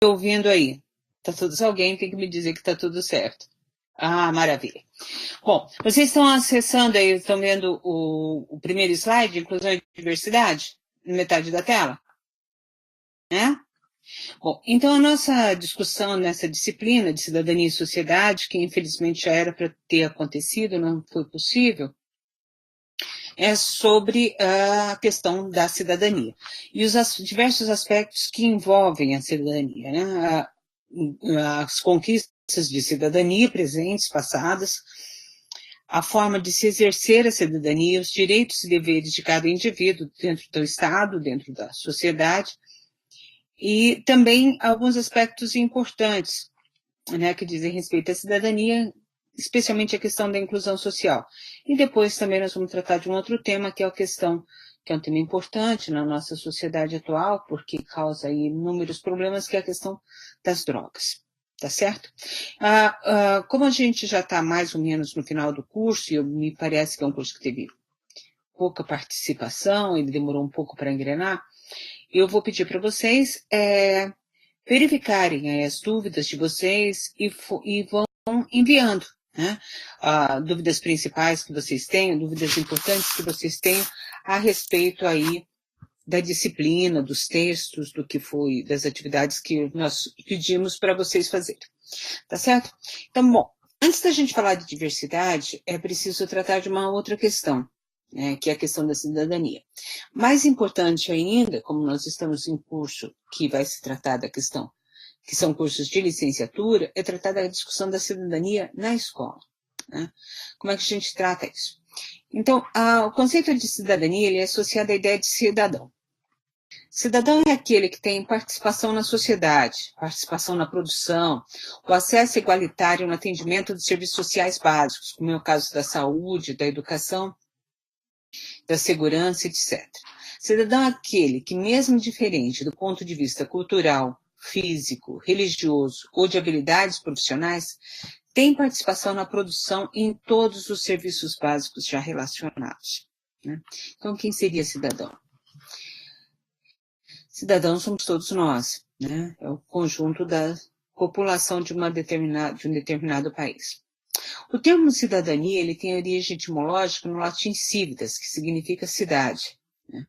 ouvindo aí? Tá tudo, se alguém tem que me dizer que está tudo certo. Ah, maravilha. Bom, vocês estão acessando aí, estão vendo o primeiro slide, inclusão e diversidade, na metade da tela, né? Bom, então a nossa discussão nessa disciplina de cidadania e sociedade, que infelizmente já era para ter acontecido, não foi possível, é sobre a questão da cidadania e os diversos aspectos que envolvem a cidadania, né? As conquistas de cidadania presentes, passadas, a forma de se exercer a cidadania, os direitos e deveres de cada indivíduo dentro do Estado, dentro da sociedade, e também alguns aspectos importantes, né, que dizem respeito à cidadania, especialmente a questão da inclusão social. E depois também nós vamos tratar de um outro tema, que é a questão, que é um tema importante na nossa sociedade atual, porque causa aí inúmeros problemas, que é a questão das drogas. Tá certo? Como a gente já está mais ou menos no final do curso, e me parece que é um curso que teve pouca participação, ele demorou um pouco para engrenar, eu vou pedir para vocês verificarem as dúvidas de vocês e vão enviando, né? Dúvidas principais que vocês tenham, dúvidas importantes que vocês tenham a respeito aí da disciplina, dos textos, do que foi, das atividades que nós pedimos para vocês fazerem. Tá certo? Então, bom, antes da gente falar de diversidade, é preciso tratar de uma outra questão, né, que é a questão da cidadania. Mais importante ainda, como nós estamos em curso que vai se tratar da questão, que são cursos de licenciatura, é tratar da discussão da cidadania na escola. Né? Como é que a gente trata isso? Então, o conceito de cidadania ele é associado à ideia de cidadão. Cidadão é aquele que tem participação na sociedade, participação na produção, o acesso igualitário no atendimento dos serviços sociais básicos, como é o caso da saúde, da educação, da segurança, etc. Cidadão é aquele que, mesmo diferente do ponto de vista cultural, físico, religioso ou de habilidades profissionais, tem participação na produção e em todos os serviços básicos já relacionados. Né? Então, quem seria cidadão? Cidadãos somos todos nós, né? É o conjunto da população de um determinado país. O termo cidadania ele tem origem etimológica no latim civitas, que significa cidade. Né?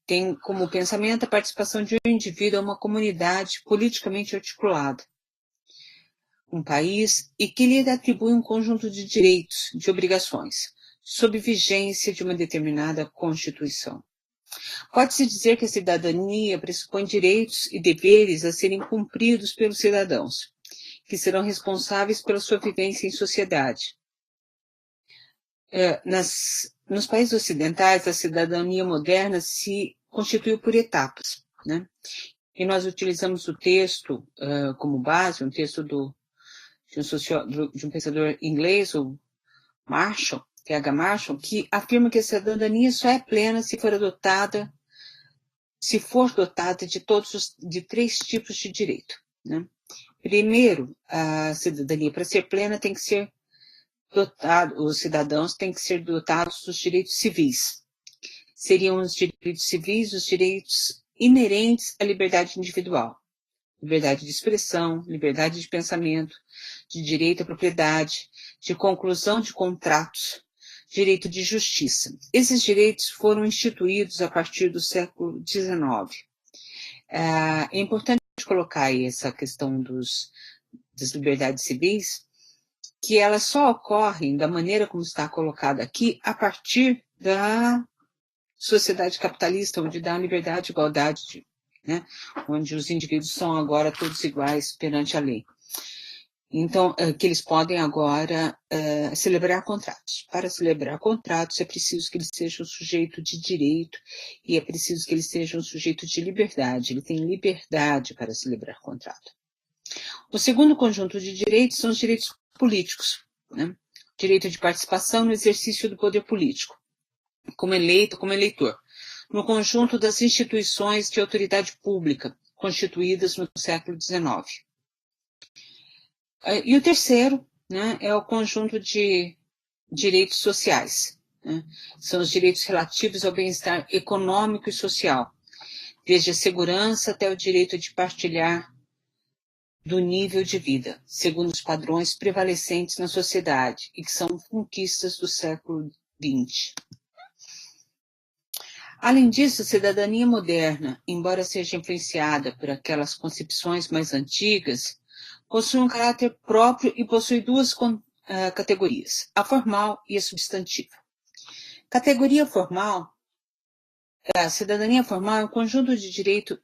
Tem como pensamento a participação de um indivíduo a uma comunidade politicamente articulada, um país, e que lhe atribui um conjunto de direitos, de obrigações, sob vigência de uma determinada Constituição. Pode-se dizer que a cidadania pressupõe direitos e deveres a serem cumpridos pelos cidadãos, que serão responsáveis pela sua vivência em sociedade. Nos países ocidentais, a cidadania moderna se constituiu por etapas, né? E nós utilizamos o texto como base, um texto de um pensador inglês, o Marshall, T.H. Marshall, que afirma que a cidadania só é plena se for dotada de 3 tipos de direito. Né? Primeiro, a cidadania, para ser plena, tem que ser os cidadãos têm que ser dotados dos direitos civis. Seriam os direitos civis os direitos inerentes à liberdade individual. Liberdade de expressão, liberdade de pensamento, de direito à propriedade, de conclusão de contratos, direito de justiça. Esses direitos foram instituídos a partir do século XIX. É importante colocar aí essa questão das liberdades civis, que elas só ocorrem da maneira como está colocada aqui a partir da sociedade capitalista, onde dá liberdade e igualdade, né? Onde os indivíduos são agora todos iguais perante a lei. Então, que eles podem agora celebrar contratos. Para celebrar contratos é preciso que eles sejam um sujeito de direito e é preciso que eles sejam um sujeito de liberdade. Ele tem liberdade para celebrar contrato. O segundo conjunto de direitos são os direitos políticos, né? Direito de participação no exercício do poder político, como eleito, como eleitor, no conjunto das instituições de autoridade pública constituídas no século XIX. E o terceiro, né, é o conjunto de direitos sociais. Né? São os direitos relativos ao bem-estar econômico e social, desde a segurança até o direito de partilhar do nível de vida, segundo os padrões prevalecentes na sociedade e que são conquistas do século XX. Além disso, a cidadania moderna, embora seja influenciada por aquelas concepções mais antigas, possui um caráter próprio e possui duas categorias, a formal e a substantiva. Categoria formal, a cidadania formal é um conjunto de direito,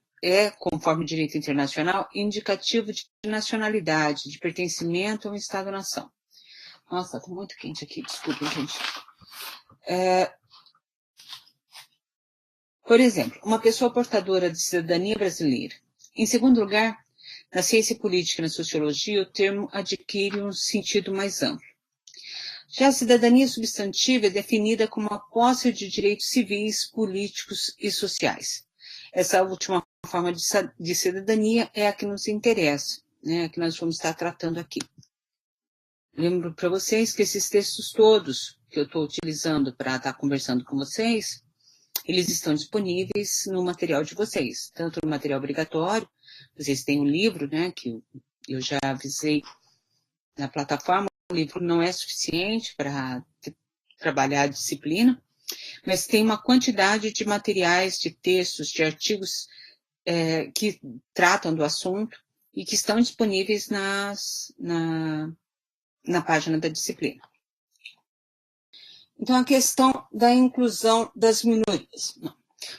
conforme o direito internacional, indicativo de nacionalidade, de pertencimento a um Estado-nação. Nossa, tá muito quente aqui, desculpa, gente. Por exemplo, uma pessoa portadora de cidadania brasileira. Em segundo lugar, na ciência política e na sociologia, o termo adquire um sentido mais amplo. Já a cidadania substantiva é definida como a posse de direitos civis, políticos e sociais. Essa última forma de cidadania é a que nos interessa, né, a que nós vamos estar tratando aqui. Lembro para vocês que esses textos todos que eu estou utilizando para estar conversando com vocês, eles estão disponíveis no material de vocês, tanto no material obrigatório, vocês têm um livro, né, que eu já avisei na plataforma, o livro não é suficiente para trabalhar a disciplina, mas tem uma quantidade de materiais, de textos, de artigos que tratam do assunto e que estão disponíveis na página da disciplina. Então, a questão da inclusão das minorias. Não.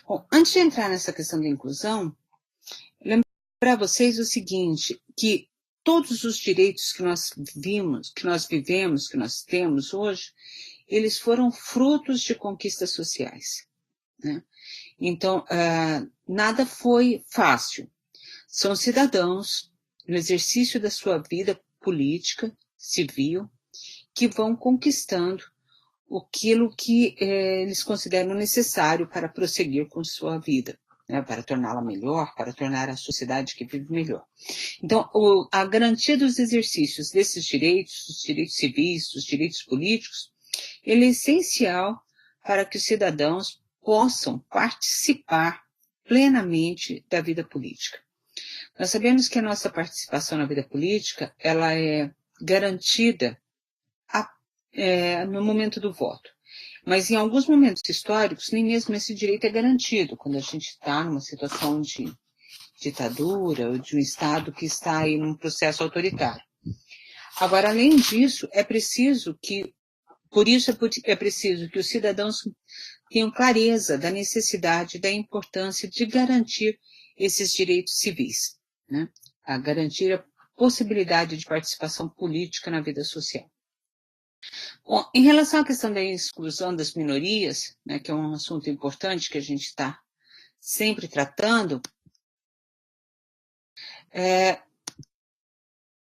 Bom, antes de entrar nessa questão da inclusão, lembro para vocês o seguinte, que todos os direitos que nós vivemos, que nós temos hoje, eles foram frutos de conquistas sociais, né? Então, nada foi fácil. São cidadãos, no exercício da sua vida política, civil, que vão conquistando aquilo que eles consideram necessário para prosseguir com sua vida, né, para torná-la melhor, para tornar a sociedade que vive melhor. Então, a garantia dos exercícios desses direitos, dos direitos civis, dos direitos políticos, ele é essencial para que os cidadãos possam participar plenamente da vida política. Nós sabemos que a nossa participação na vida política, ela é garantida no momento do voto. Mas em alguns momentos históricos, nem mesmo esse direito é garantido, quando a gente está numa situação de ditadura ou de um Estado que está aí num processo autoritário. Agora, além disso, é preciso que os cidadãos tenham clareza da necessidade, da importância de garantir esses direitos civis, né? A garantir a possibilidade de participação política na vida social. Bom, em relação à questão da exclusão das minorias, né, que é um assunto importante que a gente está sempre tratando,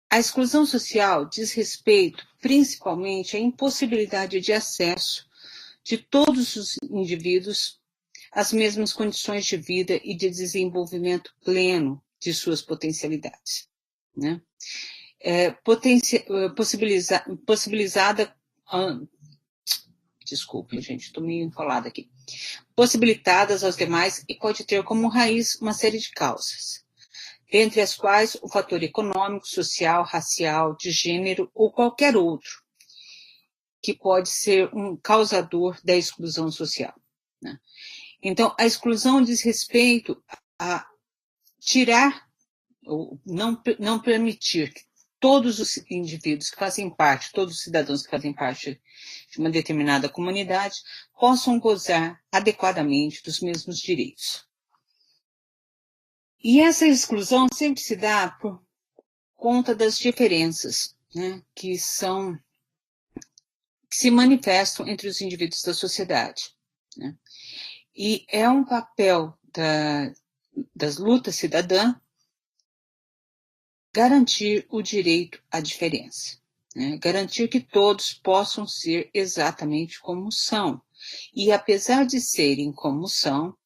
a exclusão social diz respeito principalmente à impossibilidade de acesso de todos os indivíduos às mesmas condições de vida e de desenvolvimento pleno de suas potencialidades, né? Desculpe, gente, estou meio enrolada aqui. Possibilitadas aos demais e pode ter como raiz uma série de causas, dentre as quais o fator econômico, social, racial, de gênero ou qualquer outro, que pode ser um causador da exclusão social, né? Então, a exclusão diz respeito a tirar ou não permitir que todos os indivíduos que fazem parte, todos os cidadãos que fazem parte de uma determinada comunidade, possam gozar adequadamente dos mesmos direitos. E essa exclusão sempre se dá por conta das diferenças, né, que se manifestam entre os indivíduos da sociedade, né? E é um papel das lutas cidadãs garantir o direito à diferença, né? Garantir que todos possam ser exatamente como são, e apesar de serem como são,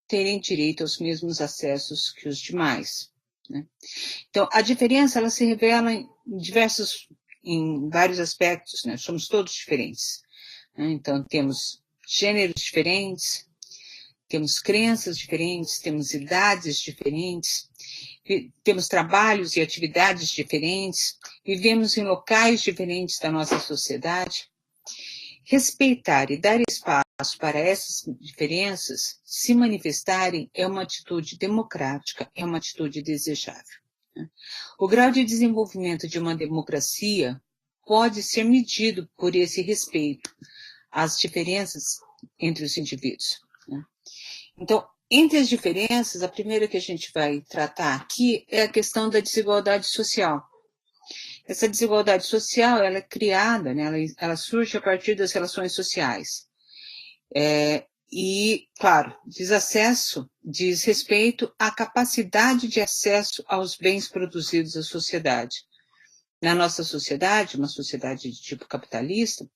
terem direito aos mesmos acessos que os demais, né? Então, a diferença ela se revela em vários aspectos, né? Somos todos diferentes, né? Então, temos gêneros diferentes, temos crenças diferentes, temos idades diferentes, temos trabalhos e atividades diferentes, vivemos em locais diferentes da nossa sociedade. Respeitar e dar espaço para essas diferenças se manifestarem é uma atitude democrática, é uma atitude desejável. O grau de desenvolvimento de uma democracia pode ser medido por esse respeito às diferenças entre os indivíduos. Então, entre as diferenças, a primeira que a gente vai tratar aqui é a questão da desigualdade social. Essa desigualdade social, ela é criada, né, ela surge a partir das relações sociais. E, claro, diz respeito à capacidade de acesso aos bens produzidos da sociedade. Na nossa sociedade, uma sociedade de tipo capitalista,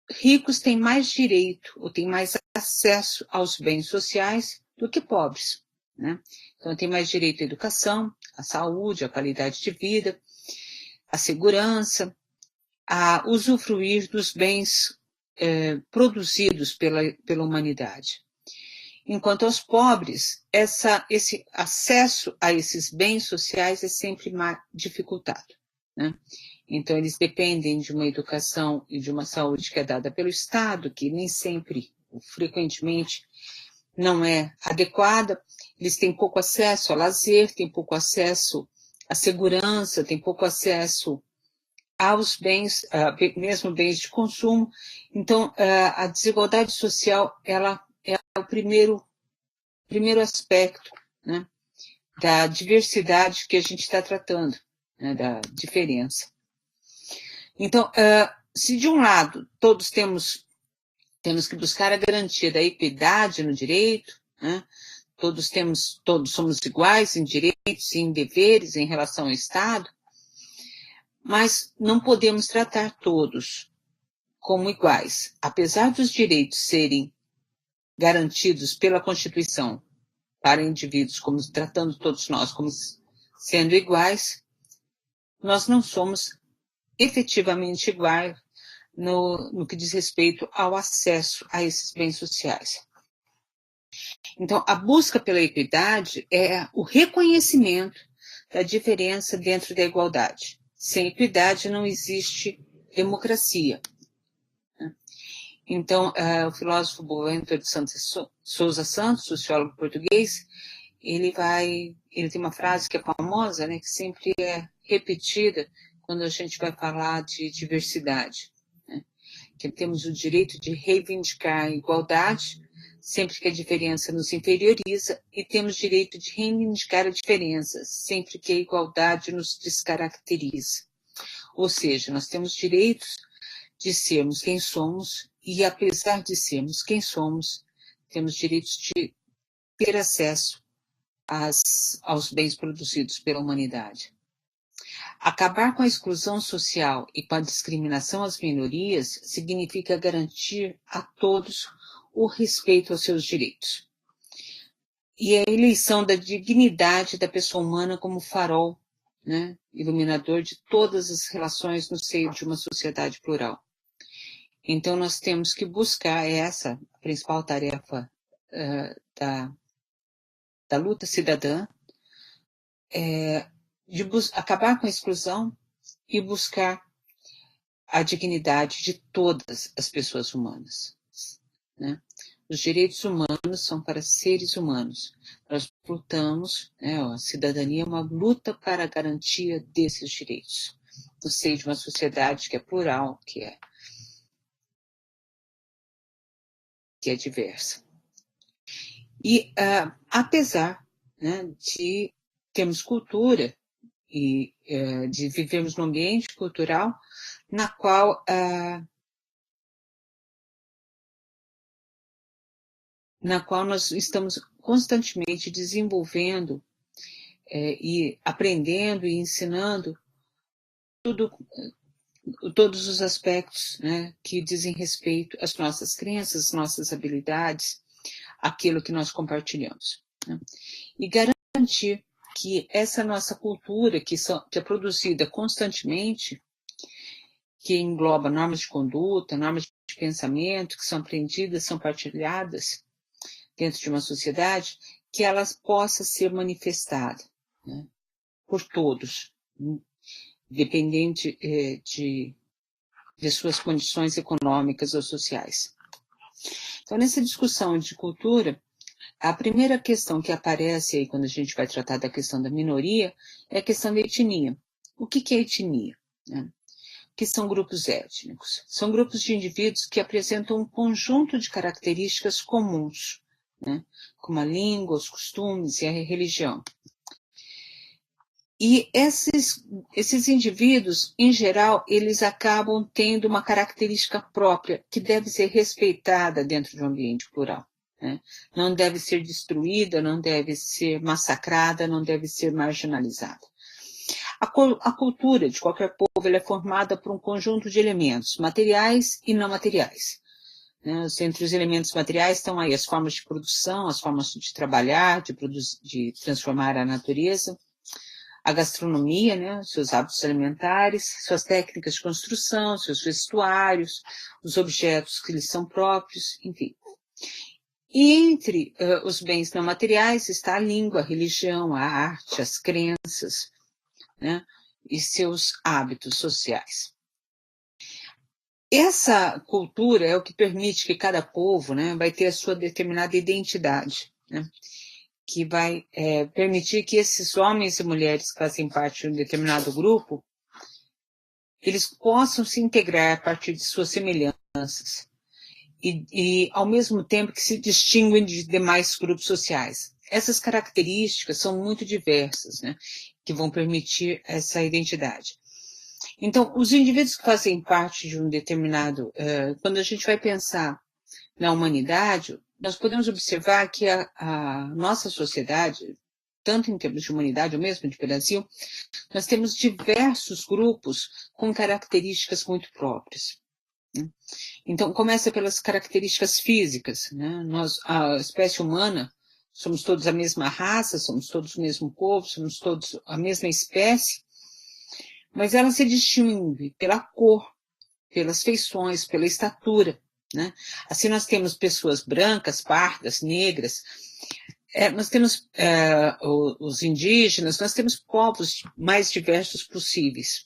ricos têm mais direito ou têm mais acesso aos bens sociais do que pobres, né? Então, tem mais direito à educação, à saúde, à qualidade de vida, à segurança, a usufruir dos bens produzidos pela humanidade. Enquanto aos pobres, esse acesso a esses bens sociais é sempre mais dificultado, né? Então, eles dependem de uma educação e de uma saúde que é dada pelo Estado, que nem sempre, frequentemente, não é adequada. Eles têm pouco acesso a lazer, têm pouco acesso à segurança, têm pouco acesso aos bens, mesmo bens de consumo. Então, a desigualdade social, ela é o primeiro aspecto, né, da diversidade que a gente está tratando, né, da diferença. Então, se de um lado todos temos que buscar a garantia da equidade no direito, né, todos somos iguais em direitos e em deveres em relação ao Estado, mas não podemos tratar todos como iguais. Apesar dos direitos serem garantidos pela Constituição para indivíduos, como tratando todos nós como sendo iguais, nós não somos efetivamente iguais no que diz respeito ao acesso a esses bens sociais. Então, a busca pela equidade é o reconhecimento da diferença dentro da igualdade. Sem equidade não existe democracia. Então, o filósofo Boaventura de Sousa Santos, sociólogo português, ele tem uma frase que é famosa, né, que sempre é repetida quando a gente vai falar de diversidade, né, que temos o direito de reivindicar a igualdade sempre que a diferença nos inferioriza e temos direito de reivindicar a diferença sempre que a igualdade nos descaracteriza. Ou seja, nós temos direitos de sermos quem somos e, apesar de sermos quem somos, temos direitos de ter acesso aos bens produzidos pela humanidade. Acabar com a exclusão social e com a discriminação às minorias significa garantir a todos o respeito aos seus direitos. E a eleição da dignidade da pessoa humana como farol, né, iluminador de todas as relações no seio de uma sociedade plural. Então, nós temos que buscar a principal tarefa da luta cidadã, de acabar com a exclusão e buscar a dignidade de todas as pessoas humanas, né? Os direitos humanos são para seres humanos. Nós lutamos, né, a cidadania é uma luta para a garantia desses direitos, no seio de uma sociedade que é plural, que é diversa. E apesar, né, de termos cultura e de vivermos num ambiente cultural na qual nós estamos constantemente desenvolvendo e aprendendo e ensinando todos os aspectos, né, que dizem respeito às nossas crenças, nossas habilidades, aquilo que nós compartilhamos, né? E garantir que essa nossa cultura, que é produzida constantemente, que engloba normas de conduta, normas de pensamento, que são aprendidas, são partilhadas dentro de uma sociedade, que elas possa ser manifestada, né, por todos, independente de suas condições econômicas ou sociais. Então, nessa discussão de cultura, a primeira questão que aparece aí quando a gente vai tratar da questão da minoria é a questão da etnia. O que é etnia? Né? O que são grupos étnicos? São grupos de indivíduos que apresentam um conjunto de características comuns, né? Como a língua, os costumes e a religião. E esses indivíduos, em geral, eles acabam tendo uma característica própria que deve ser respeitada dentro de um ambiente plural. Né? Não deve ser destruída, não deve ser massacrada, não deve ser marginalizada. A cultura de qualquer povo ela é formada por um conjunto de elementos materiais e não materiais. Né? Entre os elementos materiais estão aí as formas de produção, as formas de trabalhar, de transformar a natureza, a gastronomia, né, seus hábitos alimentares, suas técnicas de construção, seus vestuários, os objetos que lhes são próprios, enfim. E entre os bens não materiais está a língua, a religião, a arte, as crenças, né, e seus hábitos sociais. Essa cultura é o que permite que cada povo, né, vai ter a sua determinada identidade, né, que vai permitir que esses homens e mulheres que fazem parte de um determinado grupo, eles possam se integrar a partir de suas semelhanças e ao mesmo tempo que se distinguem de demais grupos sociais. Essas características são muito diversas, né, que vão permitir essa identidade. Então, os indivíduos que fazem parte de um determinado... quando a gente vai pensar na humanidade, nós podemos observar que a nossa sociedade, tanto em termos de humanidade ou mesmo de Brasil, nós temos diversos grupos com características muito próprias. Né? Então, começa pelas características físicas. Né? Nós, a espécie humana, somos todos a mesma raça, somos todos o mesmo povo, somos todos a mesma espécie, mas ela se distingue pela cor, pelas feições, pela estatura. Né? Assim, nós temos pessoas brancas, pardas, negras, nós temos os indígenas, nós temos povos mais diversos possíveis.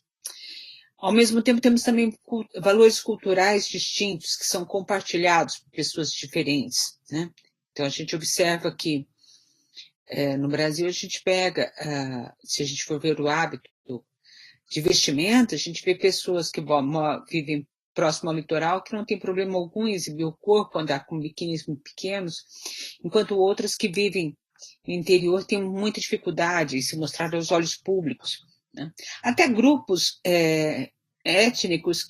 Ao mesmo tempo, temos também valores culturais distintos que são compartilhados por pessoas diferentes. Né? Então, a gente observa que no Brasil, a gente pega, se a gente for ver o hábito de vestimenta, a gente vê pessoas que vivem próximo ao litoral, que não tem problema algum em exibir o corpo, andar com biquínis muito pequenos, enquanto outras que vivem no interior têm muita dificuldade em se mostrar aos olhos públicos. Né? Até grupos étnicos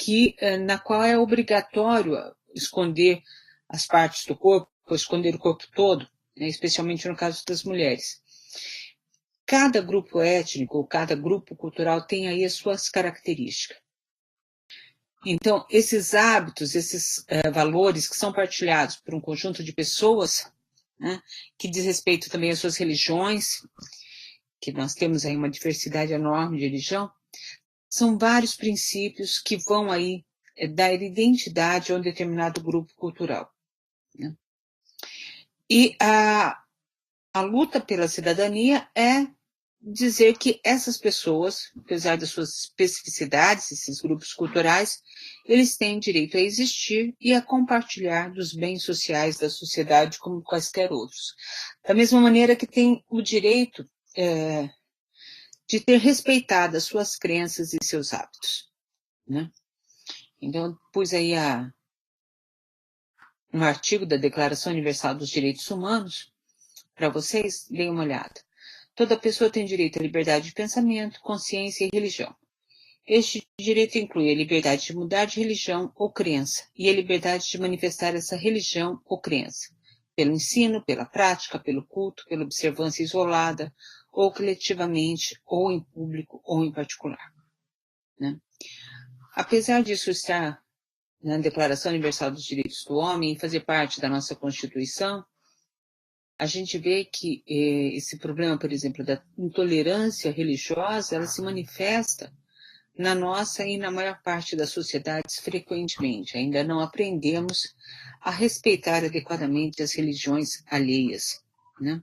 na qual é obrigatório esconder as partes do corpo, ou esconder o corpo todo, né? Especialmente no caso das mulheres. Cada grupo étnico, cada grupo cultural tem aí as suas características. Então, esses hábitos, esses valores que são partilhados por um conjunto de pessoas, né, que diz respeito também às suas religiões, que nós temos aí uma diversidade enorme de religião, são vários princípios que vão aí dar identidade a um determinado grupo cultural. Né? E a luta pela cidadania é dizer que essas pessoas, apesar das suas especificidades, esses grupos culturais, eles têm direito a existir e a compartilhar dos bens sociais da sociedade como quaisquer outros. Da mesma maneira que tem o direito de ter respeitado as suas crenças e seus hábitos. Né? Então, pus aí um artigo da Declaração Universal dos Direitos Humanos para vocês, deem uma olhada. Toda pessoa tem direito à liberdade de pensamento, consciência e religião. Este direito inclui a liberdade de mudar de religião ou crença e a liberdade de manifestar essa religião ou crença, pelo ensino, pela prática, pelo culto, pela observância isolada, ou coletivamente, ou em público, ou em particular. Né? Apesar disso estar na Declaração Universal dos Direitos do Homem e fazer parte da nossa Constituição, a gente vê que esse problema, por exemplo, da intolerância religiosa, ela se manifesta na nossa e na maior parte das sociedades frequentemente. Ainda não aprendemos a respeitar adequadamente as religiões alheias. Né?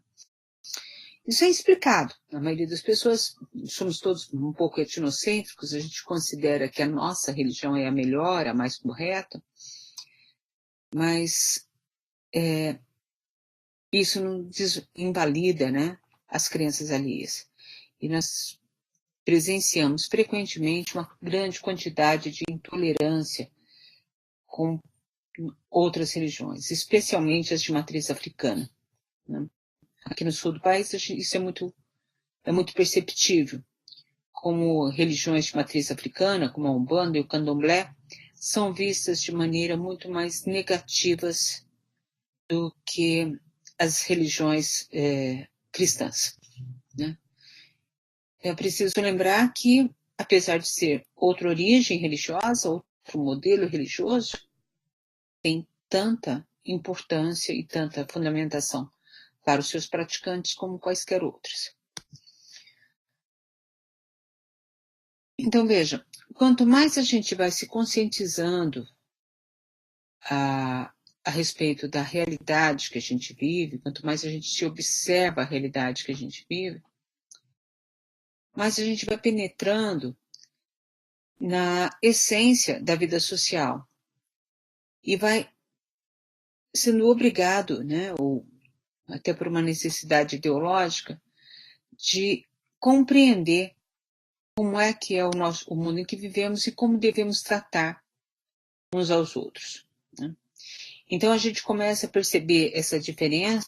Isso é explicado. A maioria das pessoas, somos todos um pouco etnocêntricos, a gente considera que a nossa religião é a melhor, a mais correta, mas isso não invalida, né, as crenças alheias. E nós presenciamos frequentemente uma grande quantidade de intolerância com outras religiões, especialmente as de matriz africana, né? Aqui no sul do país isso é muito perceptível, como religiões de matriz africana, como a Umbanda e o Candomblé, são vistas de maneira muito mais negativas do que as religiões cristãs, né? É preciso lembrar que, apesar de ser outra origem religiosa, outro modelo religioso, tem tanta importância e tanta fundamentação para os seus praticantes como quaisquer outros. Então, veja, quanto mais a gente vai se conscientizando a respeito da realidade que a gente vive, quanto mais a gente se observa a realidade que a gente vive, mais a gente vai penetrando na essência da vida social e vai sendo obrigado, né, ou até por uma necessidade ideológica, de compreender como é que é o mundo em que vivemos e como devemos tratar uns aos outros, né? Então a gente começa a perceber essa diferença,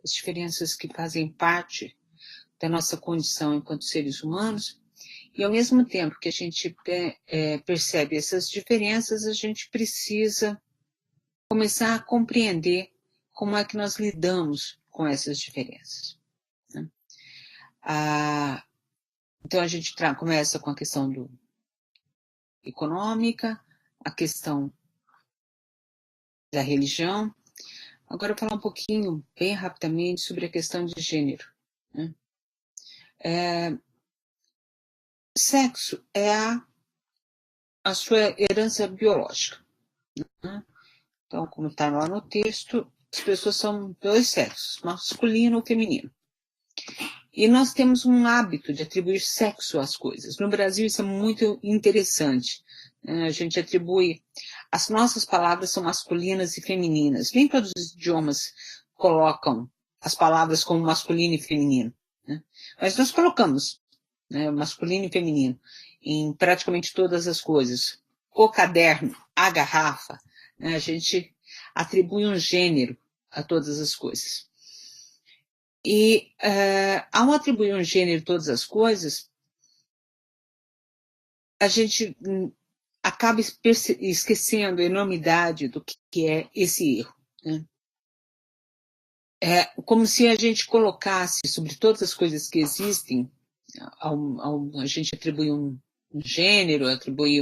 as diferenças que fazem parte da nossa condição enquanto seres humanos, e ao mesmo tempo que a gente percebe essas diferenças, a gente precisa começar a compreender como é que nós lidamos com essas diferenças, né? Então a gente começa com a questão econômica, a questão da religião. Agora eu vou falar um pouquinho, bem rapidamente, sobre a questão de gênero, né? Sexo é a sua herança biológica, né? Então, como está lá no texto, as pessoas são dois sexos, masculino ou feminino. E nós temos um hábito de atribuir sexo às coisas. No Brasil isso é muito interessante. A gente atribui, as nossas palavras são masculinas e femininas. Nem todos os idiomas colocam as palavras como masculino e feminino, né? Mas nós colocamos, né, masculino e feminino em praticamente todas as coisas. O caderno, a garrafa, né, a gente atribui um gênero a todas as coisas. E ao atribuir um gênero a todas as coisas, a gente acaba esquecendo a enormidade do que é esse erro, né? É como se a gente colocasse sobre todas as coisas que existem, a gente atribui um gênero, atribui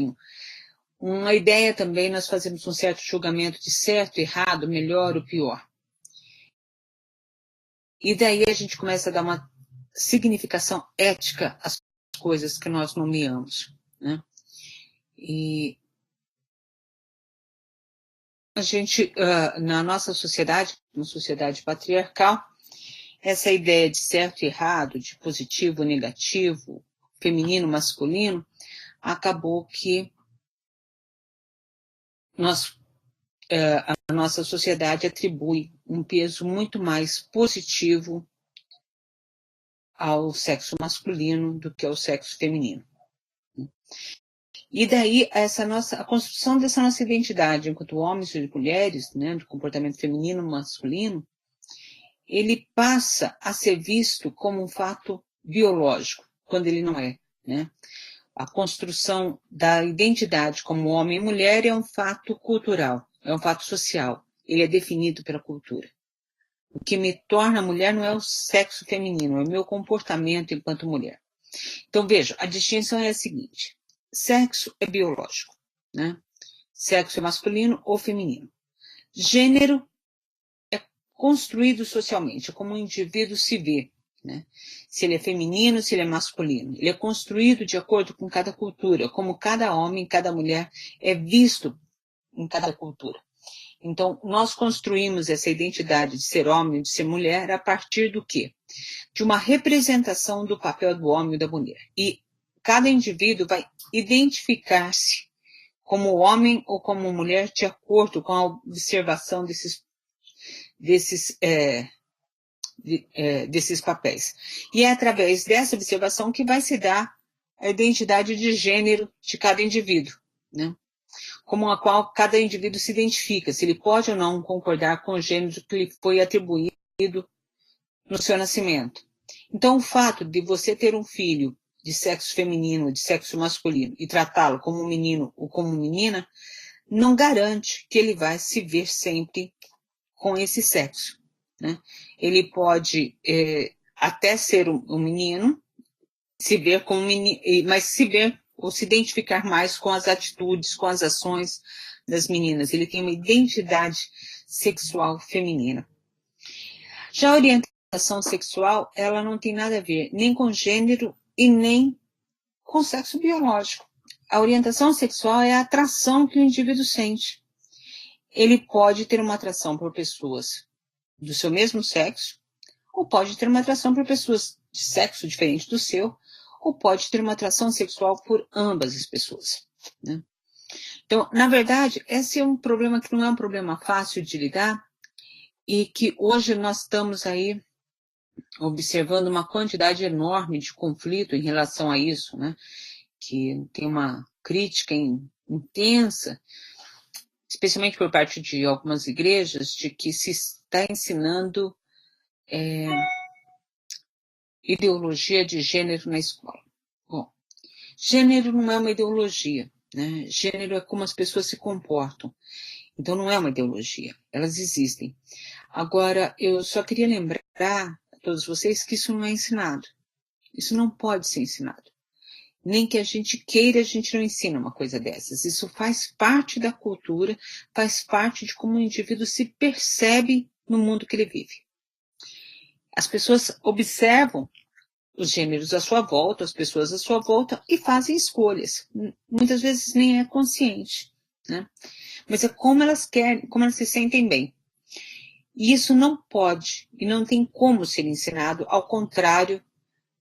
uma ideia também, nós fazemos um certo julgamento de certo, errado, melhor ou pior. E daí a gente começa a dar uma significação ética às coisas que nós nomeamos, né? E a gente, na nossa sociedade, uma sociedade patriarcal, essa ideia de certo e errado, de positivo, negativo, feminino, masculino, acabou que a nossa sociedade atribui um peso muito mais positivo ao sexo masculino do que ao sexo feminino. E daí a construção dessa nossa identidade enquanto homens e mulheres, né, do comportamento feminino, masculino, ele passa a ser visto como um fato biológico, quando ele não é, né? A construção da identidade como homem e mulher é um fato cultural, é um fato social, ele é definido pela cultura. O que me torna mulher não é o sexo feminino, é o meu comportamento enquanto mulher. Então, veja, a distinção é a seguinte: sexo é biológico, né? Sexo é masculino ou feminino. Gênero é construído socialmente, é como o indivíduo se vê, né? Se ele é feminino, se ele é masculino. Ele é construído de acordo com cada cultura, como cada homem, cada mulher é visto em cada cultura. Então, nós construímos essa identidade de ser homem, de ser mulher, a partir do quê? de uma representação do papel do homem e da mulher. E cada indivíduo vai identificar-se como homem ou como mulher de acordo com a observação desses papéis. E é através dessa observação que vai se dar a identidade de gênero de cada indivíduo, né? Como a qual cada indivíduo se identifica, se ele pode ou não concordar com o gênero que lhe foi atribuído no seu nascimento. Então, o fato de você ter um filho de sexo feminino, de sexo masculino, e tratá-lo como um menino ou como menina, não garante que ele vai se ver sempre com esse sexo, né? Ele pode até ser um menino, se ver como menino, mas se ver ou se identificar mais com as atitudes, com as ações das meninas. Ele tem uma identidade sexual feminina. Já a orientação sexual, ela não tem nada a ver nem com gênero e nem com sexo biológico. A orientação sexual é a atração que o indivíduo sente. Ele pode ter uma atração por pessoas do seu mesmo sexo, ou pode ter uma atração por pessoas de sexo diferente do seu, ou pode ter uma atração sexual por ambas as pessoas, né? Então, na verdade, esse é um problema que não é um problema fácil de lidar e que hoje nós estamos aí observando uma quantidade enorme de conflito em relação a isso, né? Que tem uma crítica intensa, especialmente por parte de algumas igrejas, de que se está ensinando ideologia de gênero na escola. Bom, gênero não é uma ideologia, né? Gênero é como as pessoas se comportam. Então não é uma ideologia, elas existem. Agora, eu só queria lembrar a todos vocês que isso não é ensinado. Isso não pode ser ensinado. Nem que a gente queira, a gente não ensina uma coisa dessas. Isso faz parte da cultura, faz parte de como o indivíduo se percebe no mundo que ele vive. As pessoas observam os gêneros à sua volta, as pessoas à sua volta e fazem escolhas. Muitas vezes nem é consciente, né? Mas é como elas querem, como elas se sentem bem. E isso não pode e não tem como ser ensinado, ao contrário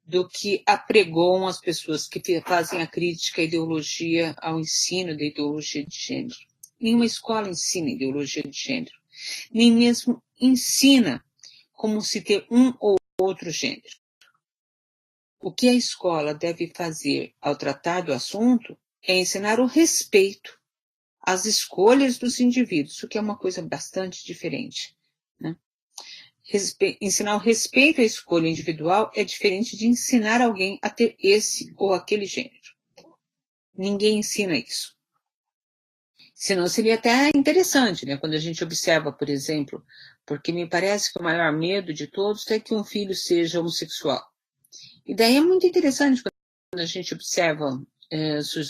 do que apregoam as pessoas que fazem a crítica à ideologia, ao ensino da ideologia de gênero. Nenhuma escola ensina ideologia de gênero, nem mesmo ensina como se ter um ou outro gênero. O que a escola deve fazer ao tratar do assunto é ensinar o respeito às escolhas dos indivíduos, o que é uma coisa bastante diferente, né? Ensinar o respeito à escolha individual é diferente de ensinar alguém a ter esse ou aquele gênero. Ninguém ensina isso. Senão seria até interessante, né? Quando a gente observa, por exemplo, porque me parece que o maior medo de todos é que um filho seja homossexual. E daí é muito interessante quando a gente observa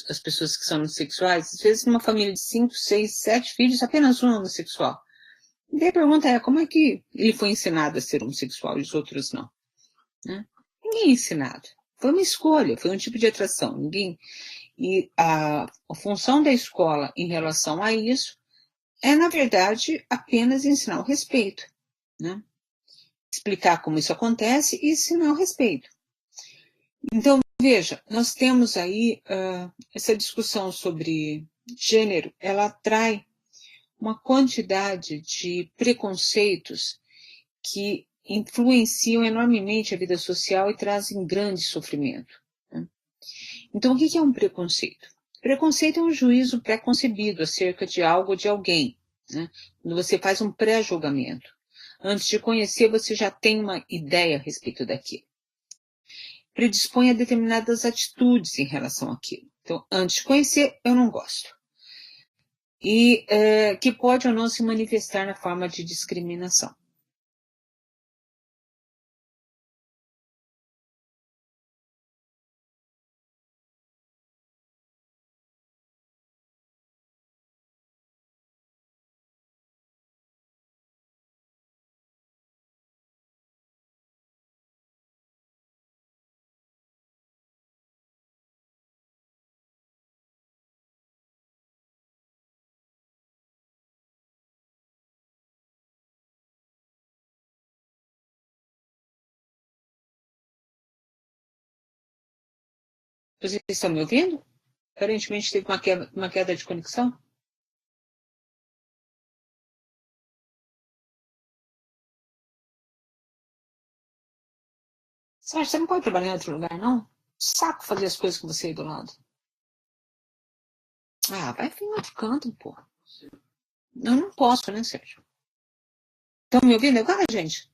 as pessoas que são homossexuais, às vezes numa família de 5, 6, 7 filhos, apenas um é homossexual. E daí a pergunta é, como é que ele foi ensinado a ser homossexual e os outros não? Né? Ninguém é ensinado. Foi uma escolha, foi um tipo de atração. E a função da escola em relação a isso é, na verdade, apenas ensinar o respeito, né? Explicar como isso acontece e ensinar o respeito. Então, veja, nós temos aí essa discussão sobre gênero, ela atrai uma quantidade de preconceitos que influenciam enormemente a vida social e trazem grande sofrimento, né? Então, o que é um preconceito? Preconceito é um juízo pré-concebido acerca de algo ou de alguém, né? Quando você faz um pré-julgamento. Antes de conhecer, você já tem uma ideia a respeito daquilo. Predispõe a determinadas atitudes em relação àquilo. Então, antes de conhecer, eu não gosto. E que pode ou não se manifestar na forma de discriminação. Vocês estão me ouvindo? Aparentemente teve uma queda de conexão. Sérgio, você não pode trabalhar em outro lugar, não? Saco fazer as coisas com você aí do lado. Ah, vai vir em outro canto, pô. Eu não posso, né, Sérgio? Estão me ouvindo agora, gente?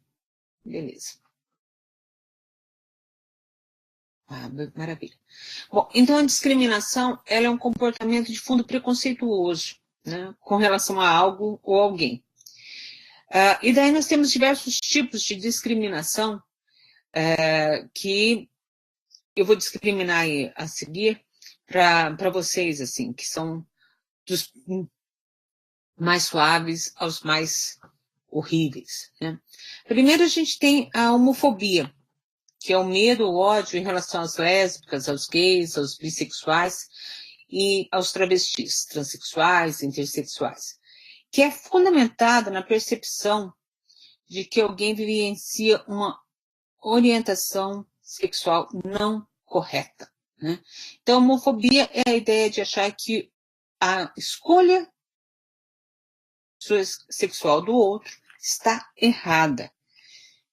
Beleza. Ah, maravilha. Bom, então a discriminação, ela é um comportamento de fundo preconceituoso, né, com relação a algo ou alguém. E daí nós temos diversos tipos de discriminação que eu vou discriminar aí a seguir para vocês, assim, que são dos mais suaves aos mais horríveis, né? Primeiro a gente tem a homofobia, que é o medo ou ódio em relação às lésbicas, aos gays, aos bissexuais e aos travestis, transexuais, intersexuais, que é fundamentada na percepção de que alguém vivencia uma orientação sexual não correta, né? Então, homofobia é a ideia de achar que a escolha sexual do outro está errada.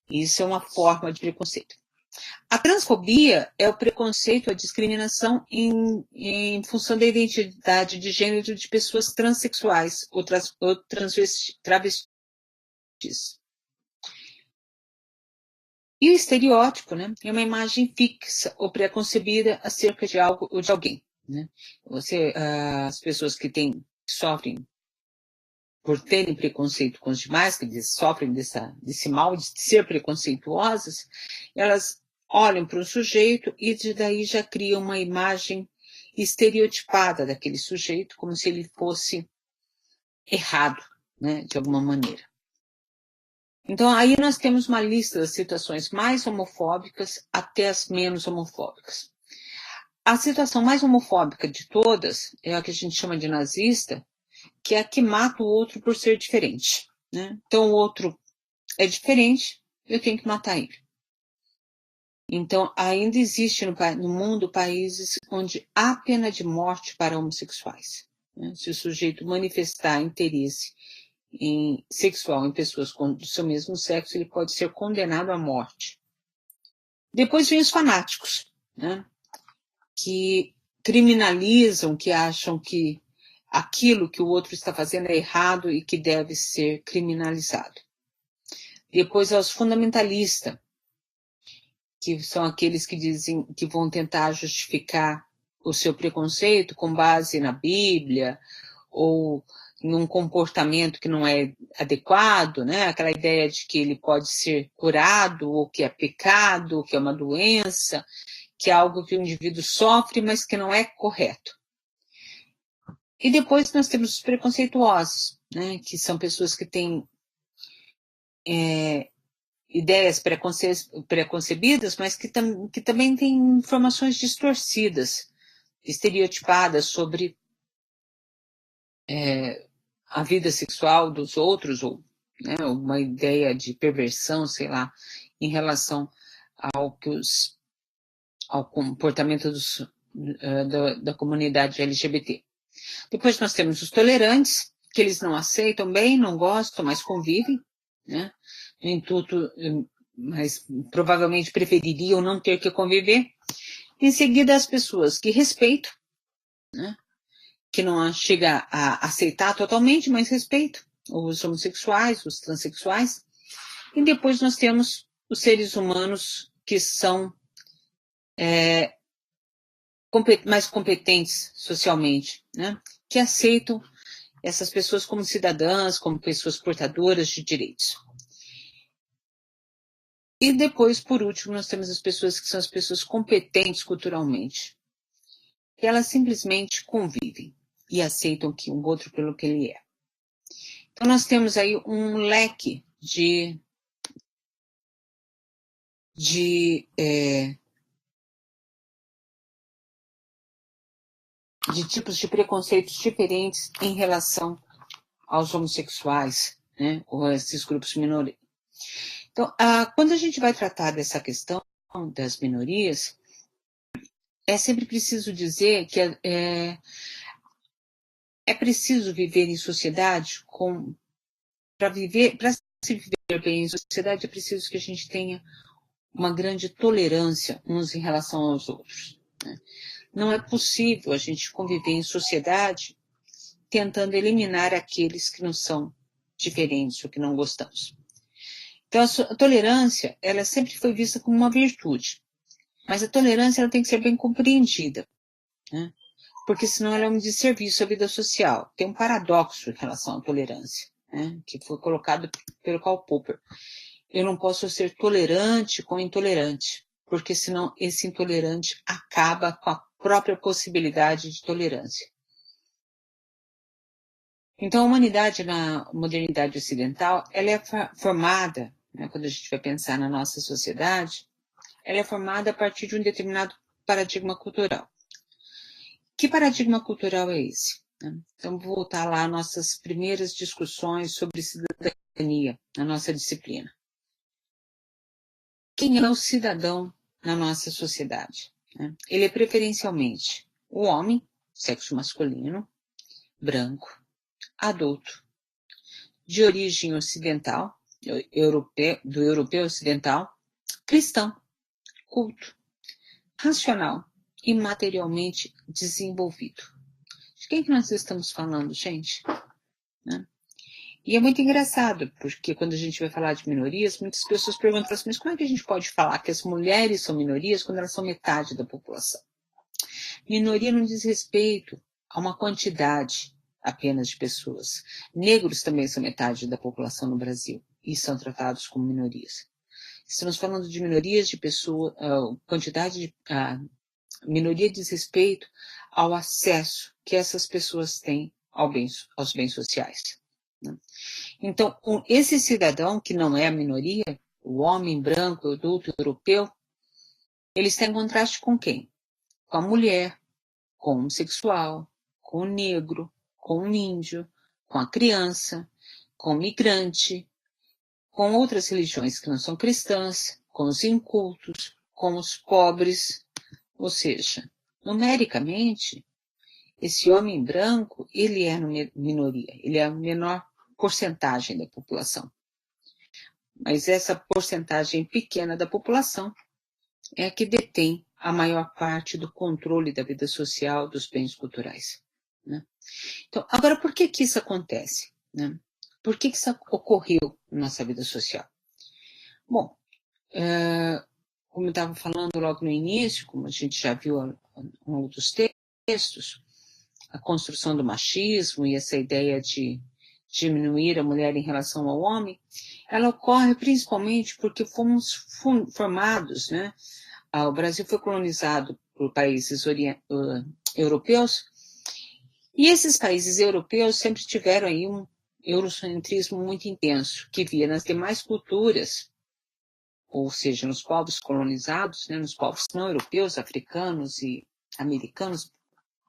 Isso é uma forma de preconceito. A transfobia é o preconceito, a discriminação em função da identidade de gênero de pessoas transexuais ou travestis. E o estereótipo, né, é uma imagem fixa ou preconcebida acerca de algo ou de alguém, né? As pessoas que sofrem por terem preconceito com os demais, que sofrem desse mal de ser preconceituosas, elas olham para o sujeito e daí já criam uma imagem estereotipada daquele sujeito, como se ele fosse errado, né, de alguma maneira. Então, aí nós temos uma lista das situações mais homofóbicas até as menos homofóbicas. A situação mais homofóbica de todas é a que a gente chama de nazista, que é a que mata o outro por ser diferente, né? Então, o outro é diferente, eu tenho que matar ele. Então, ainda existe no mundo países onde há pena de morte para homossexuais, né? Se o sujeito manifestar interesse sexual em pessoas do seu mesmo sexo, ele pode ser condenado à morte. Depois vem os fanáticos, né, que criminalizam, que acham que aquilo que o outro está fazendo é errado e que deve ser criminalizado. Depois aos fundamentalistas, que são aqueles que dizem que vão tentar justificar o seu preconceito com base na Bíblia ou em um comportamento que não é adequado, né? Aquela ideia de que ele pode ser curado, ou que é pecado, ou que é uma doença, que é algo que o indivíduo sofre, mas que não é correto. E depois nós temos os preconceituosos, né? Que são pessoas que têm ideias preconcebidas, mas que também têm informações distorcidas, estereotipadas sobre a vida sexual dos outros, ou, né, uma ideia de perversão, sei lá, em relação ao comportamento da comunidade LGBT. Depois nós temos os tolerantes, que eles não aceitam bem, não gostam, mas convivem, né? Nem tudo, mas provavelmente prefeririam não ter que conviver. Em seguida, as pessoas que respeitam, né? Que não chega a aceitar totalmente, mas respeito os homossexuais, os transexuais. E depois nós temos os seres humanos que são mais competentes socialmente, né? Que aceitam essas pessoas como cidadãs, como pessoas portadoras de direitos. E depois, por último, nós temos as pessoas que são as pessoas competentes culturalmente, que elas simplesmente convivem e aceitam que um outro pelo que ele é. Então, nós temos aí um leque de tipos de preconceitos diferentes em relação aos homossexuais, né, ou a esses grupos minoritários. Então, quando a gente vai tratar dessa questão das minorias, é sempre preciso dizer que é preciso viver em sociedade para se viver bem em sociedade é preciso que a gente tenha uma grande tolerância uns em relação aos outros, né? Não é possível a gente conviver em sociedade tentando eliminar aqueles que não são diferentes ou que não gostamos. Então, a tolerância, ela sempre foi vista como uma virtude, mas a tolerância ela tem que ser bem compreendida, né? Porque senão ela é um desserviço à vida social. Tem um paradoxo em relação à tolerância, né? Que foi colocado pelo Karl Popper. Eu não posso ser tolerante com intolerante, porque senão esse intolerante acaba com a própria possibilidade de tolerância. Então, a humanidade na modernidade ocidental, ela é formada, né, quando a gente vai pensar na nossa sociedade, ela é formada a partir de um determinado paradigma cultural. Que paradigma cultural é esse? Então, vou voltar lá às nossas primeiras discussões sobre cidadania, na nossa disciplina. Quem é o cidadão na nossa sociedade? Ele é preferencialmente o homem, sexo masculino, branco, adulto, de origem ocidental, do europeu ocidental, cristão, culto, racional e materialmente desenvolvido. De quem que nós estamos falando, gente? Né? E é muito engraçado, porque quando a gente vai falar de minorias, muitas pessoas perguntam assim, mas como é que a gente pode falar que as mulheres são minorias quando elas são metade da população? Minoria não diz respeito a uma quantidade apenas de pessoas. Negros também são metade da população no Brasil e são tratados como minorias. Estamos falando de minorias de pessoas, quantidade de minoria diz respeito ao acesso que essas pessoas têm aos bens sociais, né? Então, esse cidadão que não é a minoria, o homem branco, adulto, europeu, ele está em contraste com quem? Com a mulher, com o homossexual, com o negro, com o índio, com a criança, com o migrante, com outras religiões que não são cristãs, com os incultos, com os pobres. Ou seja, numericamente, esse homem branco, ele é minoria, ele é a menor porcentagem da população. Mas essa porcentagem pequena da população é a que detém a maior parte do controle da vida social, dos bens culturais, né? Então, agora, por que isso acontece, né? Por que isso ocorreu na nossa vida social? Bom, como eu estava falando logo no início, como a gente já viu ao longo dos textos, a construção do machismo e essa ideia de diminuir a mulher em relação ao homem, ela ocorre principalmente porque fomos formados, né? O Brasil foi colonizado por países europeus, e esses países europeus sempre tiveram aí um eurocentrismo muito intenso, que via nas demais culturas, ou seja, nos povos colonizados, né, nos povos não europeus, africanos e americanos,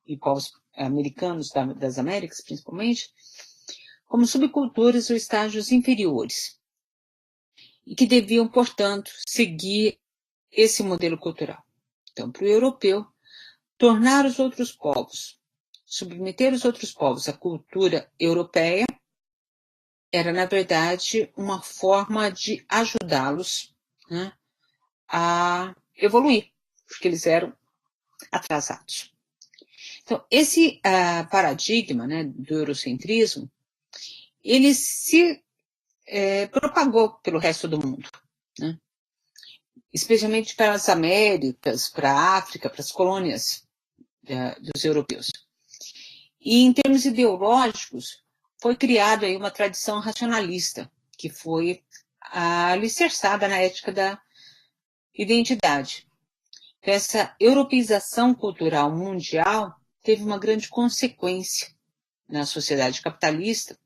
e povos americanos das Américas, principalmente, como subculturas ou estágios inferiores, e que deviam, portanto, seguir esse modelo cultural. Então, para o europeu, tornar os outros povos, submeter os outros povos à cultura europeia, era, na verdade, uma forma de ajudá-los, né, a evoluir, porque eles eram atrasados. Então, esse paradigma, né, do eurocentrismo, ele se propagou pelo resto do mundo, né? Especialmente para as Américas, para a África, para as colônias dos europeus. E em termos ideológicos, foi criada aí uma tradição racionalista, que foi alicerçada na ética da identidade. Essa europeização cultural mundial teve uma grande consequência na sociedade capitalista,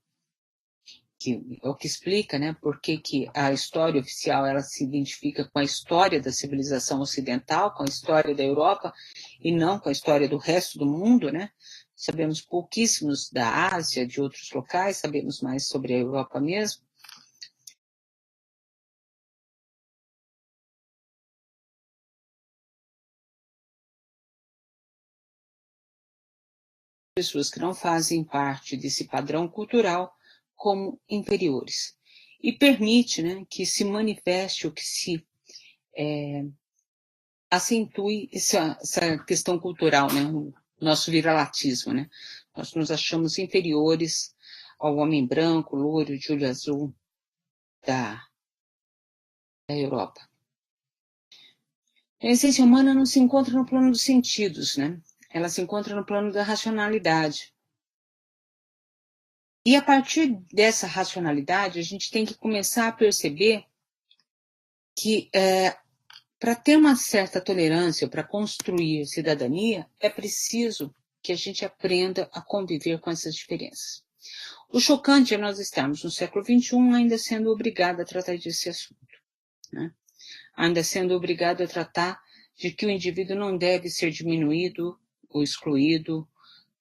que é o que explica, né, por que a história oficial ela se identifica com a história da civilização ocidental, com a história da Europa, e não com a história do resto do mundo, né? Sabemos pouquíssimos da Ásia, de outros locais, sabemos mais sobre a Europa mesmo. pessoas que não fazem parte desse padrão cultural como inferiores. E permite, né, que se manifeste ou que se acentue essa questão cultural, né, o nosso viralatismo, né? Nós nos achamos inferiores ao homem branco, loiro, de olho azul da Europa. A essência humana não se encontra no plano dos sentidos, né? Ela se encontra no plano da racionalidade. E a partir dessa racionalidade, a gente tem que começar a perceber que para ter uma certa tolerância, para construir cidadania, é preciso que a gente aprenda a conviver com essas diferenças. O chocante é nós estarmos no século XXI ainda sendo obrigado a tratar desse assunto, né? Ainda sendo obrigado a tratar de que o indivíduo não deve ser diminuído ou excluído,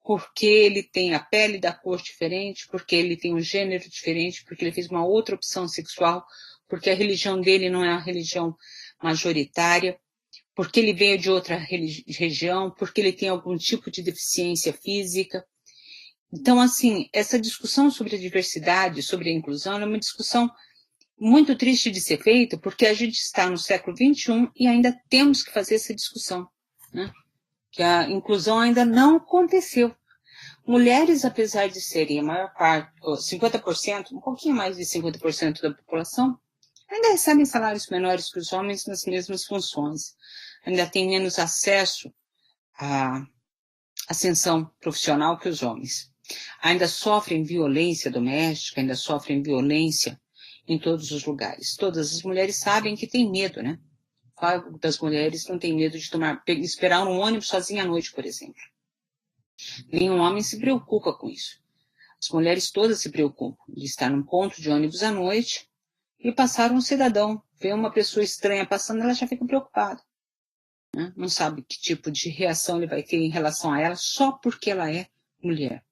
porque ele tem a pele da cor diferente, porque ele tem um gênero diferente, porque ele fez uma outra opção sexual, porque a religião dele não é a religião majoritária, porque ele veio de outra região, porque ele tem algum tipo de deficiência física. Então, assim, essa discussão sobre a diversidade, sobre a inclusão, é uma discussão muito triste de ser feita, porque a gente está no século XXI e ainda temos que fazer essa discussão, né? Que a inclusão ainda não aconteceu. Mulheres, apesar de serem a maior parte, 50%, um pouquinho mais de 50% da população, ainda recebem salários menores que os homens nas mesmas funções. Ainda têm menos acesso à ascensão profissional que os homens. Ainda sofrem violência doméstica, ainda sofrem violência em todos os lugares. Todas as mulheres sabem que tem medo, né? Qual das mulheres não tem medo de esperar um ônibus sozinha à noite, por exemplo? Nenhum homem se preocupa com isso. As mulheres todas se preocupam de estar num ponto de ônibus à noite e passar um cidadão, ver uma pessoa estranha passando, ela já fica preocupada, né? Não sabe que tipo de reação ele vai ter em relação a ela só porque ela é mulher.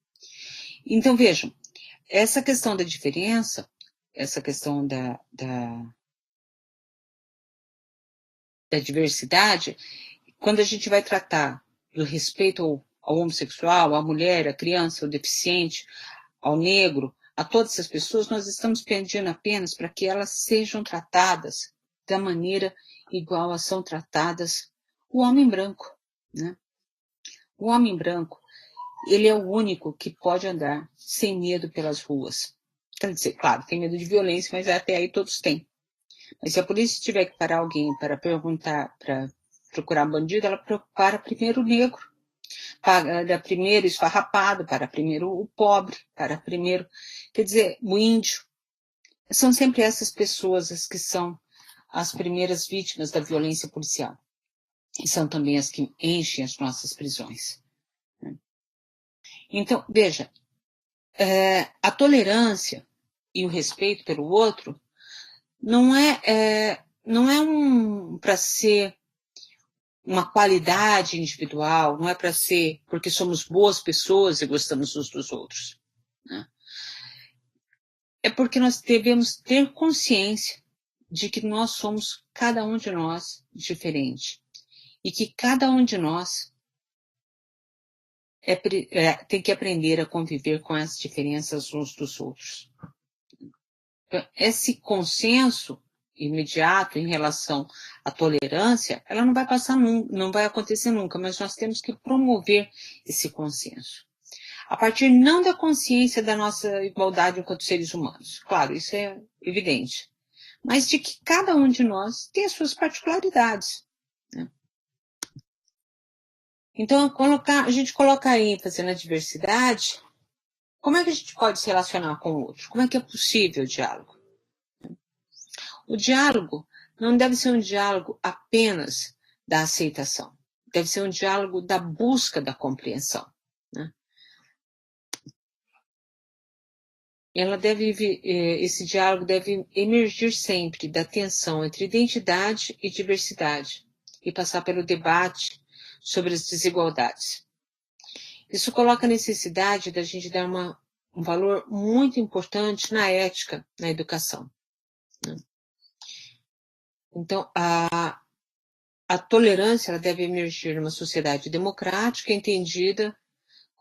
Então, vejam, essa questão da diferença, essa questão da diversidade, quando a gente vai tratar do respeito ao homossexual, à mulher, à criança, ao deficiente, ao negro, a todas essas pessoas, nós estamos pedindo apenas para que elas sejam tratadas da maneira igual a são tratadas o homem branco, né? O homem branco, ele é o único que pode andar sem medo pelas ruas. Quer dizer, claro, tem medo de violência, mas até aí todos têm. Mas se a polícia tiver que parar alguém para perguntar, para procurar bandido, ela para primeiro o negro, para primeiro o esfarrapado, para primeiro o pobre, para primeiro, quer dizer, o índio. São sempre essas pessoas as que são as primeiras vítimas da violência policial. E são também as que enchem as nossas prisões. Então, veja, a tolerância e o respeito pelo outro não é para ser uma qualidade individual, não é para ser porque somos boas pessoas e gostamos uns dos outros, né? É porque nós devemos ter consciência de que nós somos, cada um de nós, diferente. E que cada um de nós tem que aprender a conviver com as diferenças uns dos outros. Esse consenso imediato em relação à tolerância, ela não vai passar nunca, não vai acontecer nunca, mas nós temos que promover esse consenso. A partir não da consciência da nossa igualdade enquanto seres humanos. Claro, isso é evidente. Mas de que cada um de nós tem as suas particularidades, né? Então, a gente coloca ênfase na diversidade. Como é que a gente pode se relacionar com o outro? Como é que é possível o diálogo? O diálogo não deve ser um diálogo apenas da aceitação. Deve ser um diálogo da busca da compreensão, né? Esse diálogo deve emergir sempre da tensão entre identidade e diversidade e passar pelo debate sobre as desigualdades. Isso coloca a necessidade da gente dar um valor muito importante na ética, na educação, né? Então, a tolerância ela deve emergir numa sociedade democrática, entendida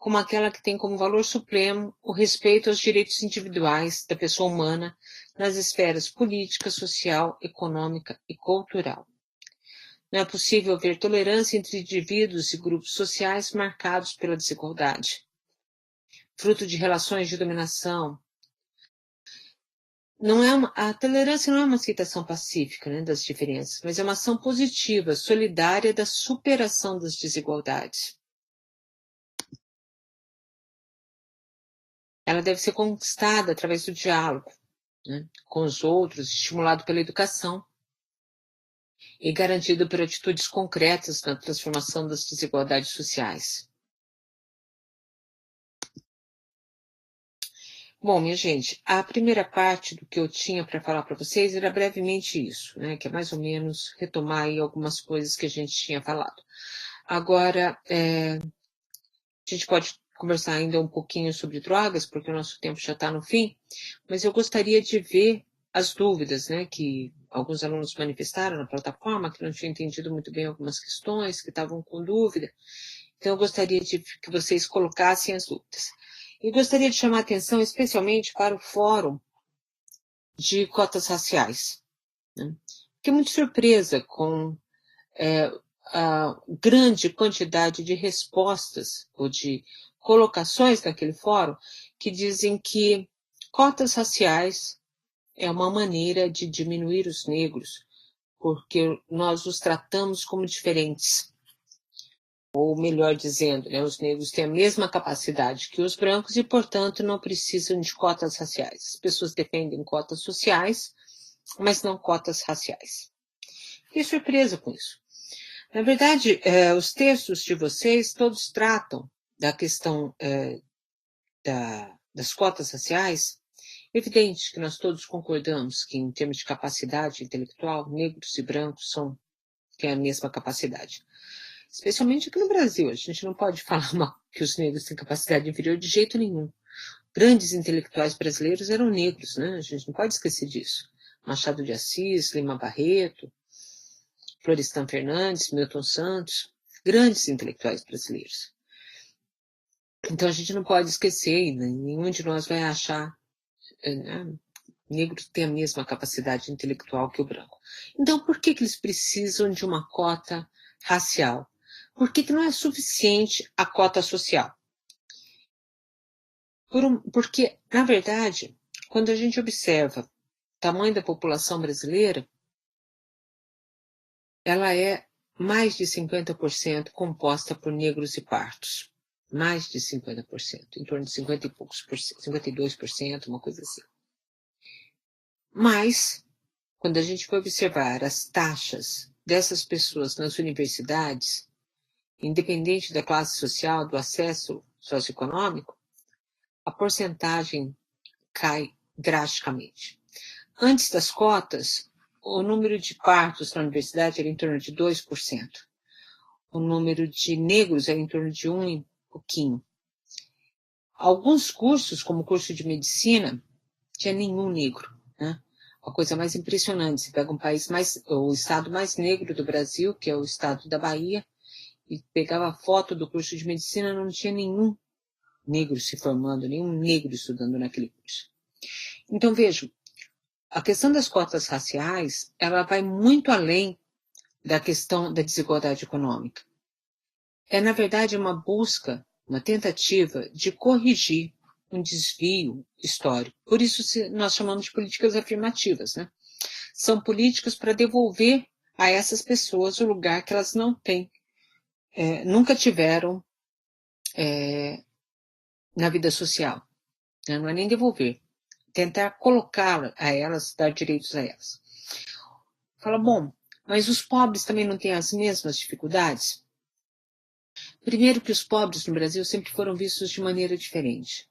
como aquela que tem como valor supremo o respeito aos direitos individuais da pessoa humana nas esferas política, social, econômica e cultural. Não é possível haver tolerância entre indivíduos e grupos sociais marcados pela desigualdade, fruto de relações de dominação. A tolerância não é uma aceitação pacífica, né, das diferenças, mas é uma ação positiva, solidária da superação das desigualdades. Ela deve ser conquistada através do diálogo, né, com os outros, estimulado pela educação e garantido por atitudes concretas na transformação das desigualdades sociais. Bom, minha gente, a primeira parte do que eu tinha para falar para vocês era brevemente isso, né, que é mais ou menos retomar aí algumas coisas que a gente tinha falado. Agora, a gente pode conversar ainda um pouquinho sobre drogas, porque o nosso tempo já está no fim, mas eu gostaria de ver as dúvidas, né, que alguns alunos manifestaram na plataforma, que não tinham entendido muito bem algumas questões, que estavam com dúvida. Então, eu gostaria de que vocês colocassem as dúvidas. E gostaria de chamar a atenção especialmente para o Fórum de Cotas Raciais. Né? Fiquei muito surpresa com a grande quantidade de respostas ou de colocações naquele fórum que dizem que cotas raciais é uma maneira de diminuir os negros, porque nós os tratamos como diferentes. Ou melhor dizendo, né, os negros têm a mesma capacidade que os brancos e, portanto, não precisam de cotas raciais. As pessoas defendem cotas sociais, mas não cotas raciais. Fiquei surpresa com isso. Na verdade, os textos de vocês todos tratam da questão das cotas raciais. Evidente que nós todos concordamos que, em termos de capacidade intelectual, negros e brancos têm a mesma capacidade. Especialmente aqui no Brasil, a gente não pode falar que os negros têm capacidade inferior de jeito nenhum. Grandes intelectuais brasileiros eram negros, né? A gente não pode esquecer disso. Machado de Assis, Lima Barreto, Florestan Fernandes, Milton Santos, grandes intelectuais brasileiros. Então a gente não pode esquecer, né? Nenhum de nós vai achar negro tem a mesma capacidade intelectual que o branco. Então por que eles precisam de uma cota racial? Por que não é suficiente a cota social? Porque, na verdade, quando a gente observa o tamanho da população brasileira, ela é mais de 50% composta por negros e pardos. Mais de 50%, em torno de 50 e poucos por cento, 52%, uma coisa assim. Mas, quando a gente for observar as taxas dessas pessoas nas universidades, independente da classe social, do acesso socioeconômico, a porcentagem cai drasticamente. Antes das cotas, o número de partos na universidade era em torno de 2%. O número de negros era em torno de 1 e pouquinho. Alguns cursos, como o curso de medicina, tinha nenhum negro, né? A coisa mais impressionante, você pega o estado mais negro do Brasil, que é o estado da Bahia, e pegava a foto do curso de medicina, não tinha nenhum negro se formando, nenhum negro estudando naquele curso. Então, vejam, a questão das cotas raciais, ela vai muito além da questão da desigualdade econômica. É, na verdade, uma busca, uma tentativa de corrigir um desvio histórico. Por isso nós chamamos de políticas afirmativas, né? São políticas para devolver a essas pessoas o lugar que elas não têm, nunca tiveram na vida social. Né? Não é nem devolver. Tentar colocar a elas, dar direitos a elas. Fala, bom, mas os pobres também não têm as mesmas dificuldades? Primeiro que os pobres no Brasil sempre foram vistos de maneira diferente.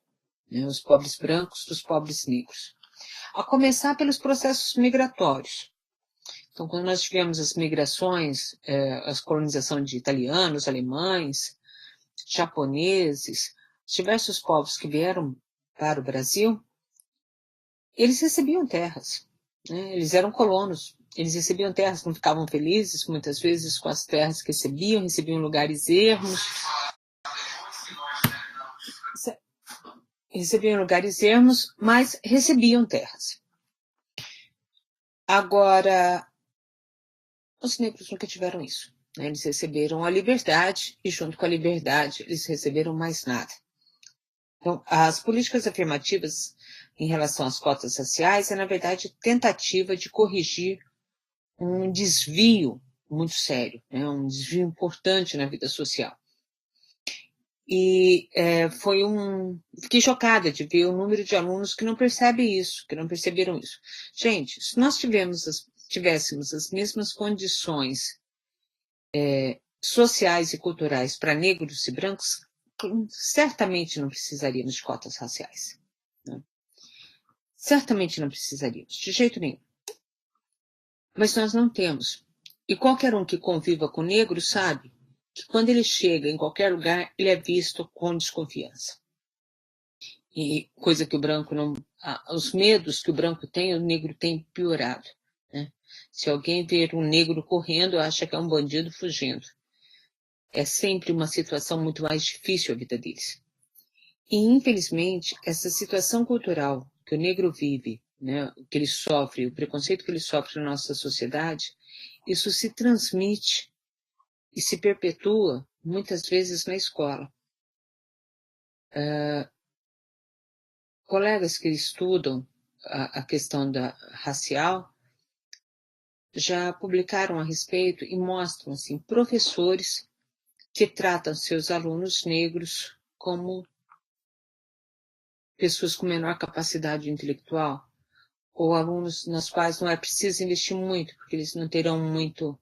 Né? Os pobres brancos dos pobres negros. A começar pelos processos migratórios. Então, quando nós tivemos as migrações, a colonização de italianos, alemães, japoneses, diversos povos que vieram para o Brasil, eles recebiam terras, né? Eles eram colonos, eles recebiam terras, não ficavam felizes muitas vezes com as terras que recebiam lugares ermos. recebiam lugares ermos, mas recebiam terras. Agora, os negros nunca tiveram isso, né? Eles receberam a liberdade e, junto com a liberdade, eles receberam mais nada. Então, as políticas afirmativas em relação às cotas raciais é, na verdade, tentativa de corrigir um desvio muito sério, né? Um desvio importante na vida social. E fiquei chocada de ver o número de alunos que não percebem isso, que não perceberam isso. Gente, se nós tivéssemos as mesmas condições sociais e culturais para negros e brancos, certamente não precisaríamos de cotas raciais, né? Certamente não precisaríamos, de jeito nenhum. Mas nós não temos. E qualquer um que conviva com negro sabe que quando ele chega em qualquer lugar, ele é visto com desconfiança. E coisa que o branco não... os medos que o branco tem, o negro tem piorado, né? Se alguém ver um negro correndo, acha que é um bandido fugindo. É sempre uma situação muito mais difícil a vida deles. E, infelizmente, essa situação cultural que o negro vive, né, que ele sofre, o preconceito que ele sofre na nossa sociedade, isso se transmite e se perpetua muitas vezes na escola. Colegas que estudam a questão racial já publicaram a respeito e mostram assim, professores que tratam seus alunos negros como pessoas com menor capacidade intelectual, ou alunos nos quais não é preciso investir muito, porque eles não terão muito,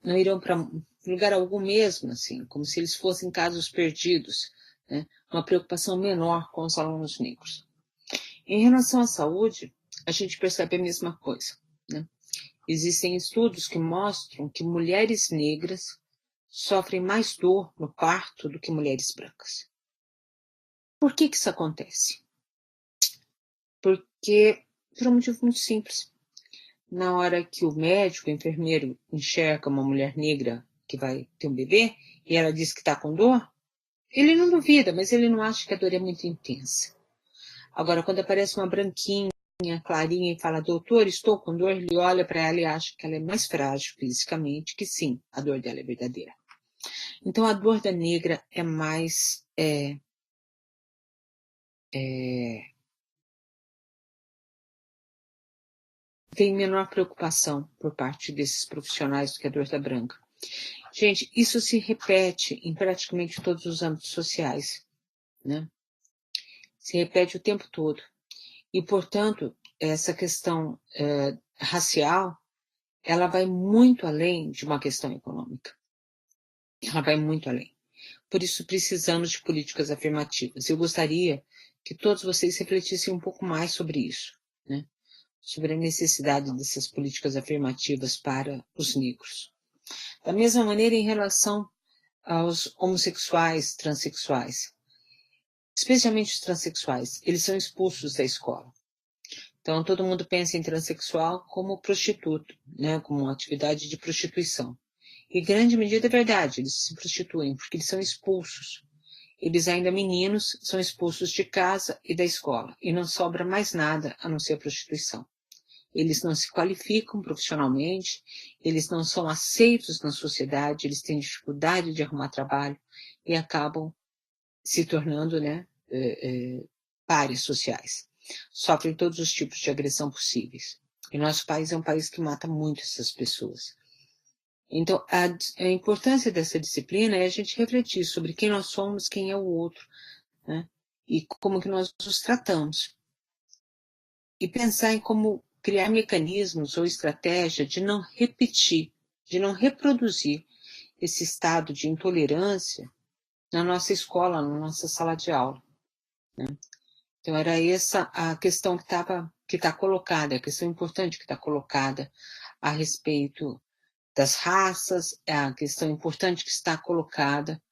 não irão para lugar algum mesmo, assim, como se eles fossem casos perdidos, né? Uma preocupação menor com os alunos negros. Em relação à saúde, a gente percebe a mesma coisa, né? Existem estudos que mostram que mulheres negras sofrem mais dor no parto do que mulheres brancas. Por que isso acontece? Porque, por um motivo muito simples. Na hora que o médico, o enfermeiro, enxerga uma mulher negra que vai ter um bebê e ela diz que está com dor, ele não duvida, mas ele não acha que a dor é muito intensa. Agora, quando aparece uma branquinha, clarinha, e fala, doutor, estou com dor, ele olha para ela e acha que ela é mais frágil fisicamente, que sim, a dor dela é verdadeira. Então, a dor da negra é mais... tem menor preocupação por parte desses profissionais do que a dor da branca. Gente, isso se repete em praticamente todos os âmbitos sociais, né? Se repete o tempo todo. E, portanto, essa questão racial, ela vai muito além de uma questão econômica. Ela vai muito além. Por isso, precisamos de políticas afirmativas. Eu gostaria que todos vocês refletissem um pouco mais sobre isso, né? Sobre a necessidade dessas políticas afirmativas para os negros. Da mesma maneira, em relação aos homossexuais, transexuais, especialmente os transexuais, eles são expulsos da escola. Então, todo mundo pensa em transexual como prostituto, né, como uma atividade de prostituição. E, em grande medida, é verdade, eles se prostituem, porque eles são expulsos. Eles, ainda meninos, são expulsos de casa e da escola, e não sobra mais nada a não ser a prostituição. Eles não se qualificam profissionalmente, eles não são aceitos na sociedade, eles têm dificuldade de arrumar trabalho e acabam se tornando, né, pares sociais. Sofrem todos os tipos de agressão possíveis. E nosso país é um país que mata muito essas pessoas. Então, a importância dessa disciplina é a gente refletir sobre quem nós somos, quem é o outro, né, e como que nós nos tratamos. E pensar em como criar mecanismos ou estratégia de não repetir, de não reproduzir esse estado de intolerância na nossa escola, na nossa sala de aula, né? Então, era essa a questão que está colocada, a questão importante que está colocada a respeito das raças, a questão importante que está colocada